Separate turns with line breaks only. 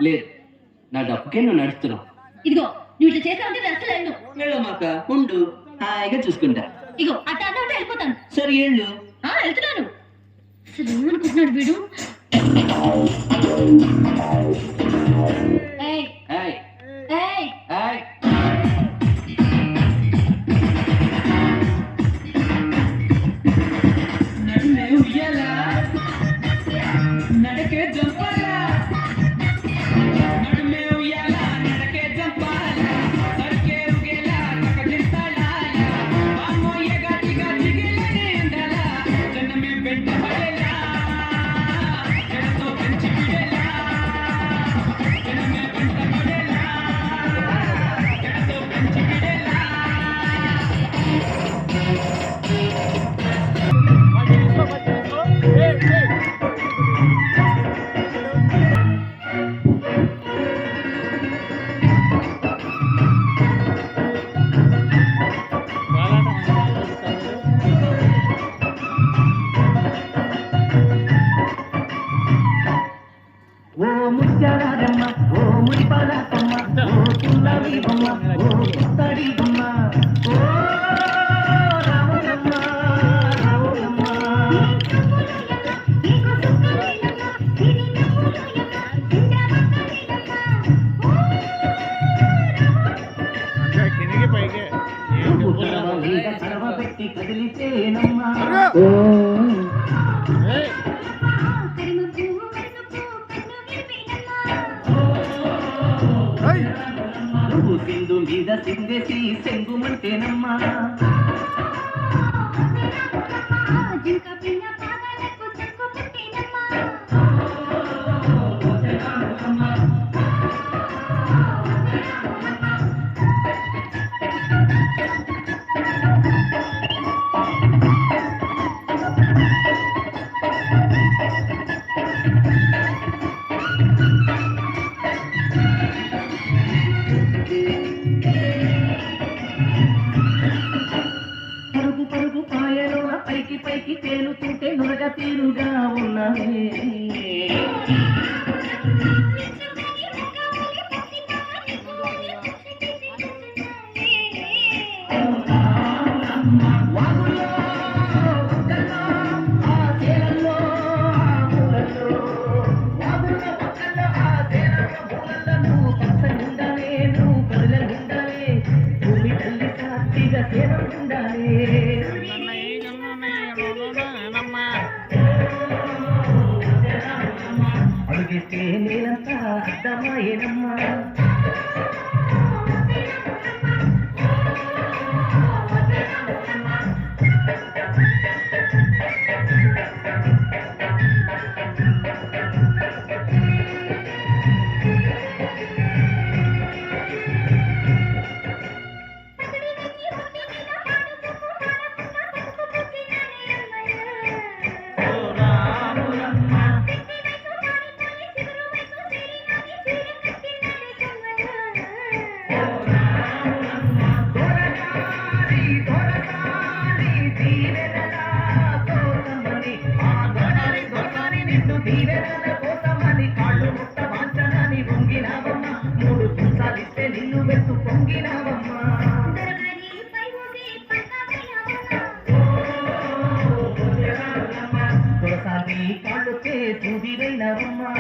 లేదు, నా డబ్బుకే నువ్వు నడుస్తున్నావు.
ఇదిగో నువ్వు ఇట్లా చేసా ఉంటే నేను అసలు వెళ్ళు.
వెళ్ళమాక, ఉండు, హాయిగా చూసుకుంటా.
ఇగో అట్ట అన్న ఉంటే వెళ్ళిపోతాను.
సరే వెళ్ళు.
వెళ్తున్నాను. అసలు ఏమనుకుంటున్నాడు వీడు? ఏయ్
హాయ్
ఏయ్
హాయ్. నడుమే ఉయ్యాలా, నడకే జంపాలా, నడుమే ఉయ్యాలా, నడకే జంపాలా, సరికే ఉగేలా, కకజింతాలా, బామోయే గాటి గాటి గిలనే ఉండాలా, జనమే వెంట పడేలా, జనతో పెంచి పిడేలా, జనమే వెంట పడేలా, జనతో పెంచి పిడేలా.
ఓ ముత్యాలమ్మ, ఓ మురిపాలమ్మ, ఓ పుల్లవి బొమ్మ, ఓ పుత్తడి బొమ్మ, ఓ రాములమ్మ, రాములమ్మ. పుట్టవ మీద కడవ పెట్టి కదిలితేనమ్మ. నువ్వు సింధు మీద సిందేసి సెంగుమంటేనమ్మా. పరుగు పరుగు పాయలోన పైకి పైకి తేలుతుంటే నురగ తీరుగా ఉన్నది. వాగుల్లో, గుట్టల్లో, ఆ చేలల్లో, ఆ మూలల్లో, వాగుల్లో, పక్కల్లో, ఆ చేలల్లో, మూలల్లో నువ్వు పచ్చగుండాలే, నువ్వు కదులగుండాలే, భూమి తల్లి సాక్షిగా సేవకుండాలే. అడిగితే నేనంతా అర్థమాయేనమ్మా. నిన్ను వెతు పొంగినావమ్మా. దొరసాని కాళ్ళకే తుదిరైనవమ్మా.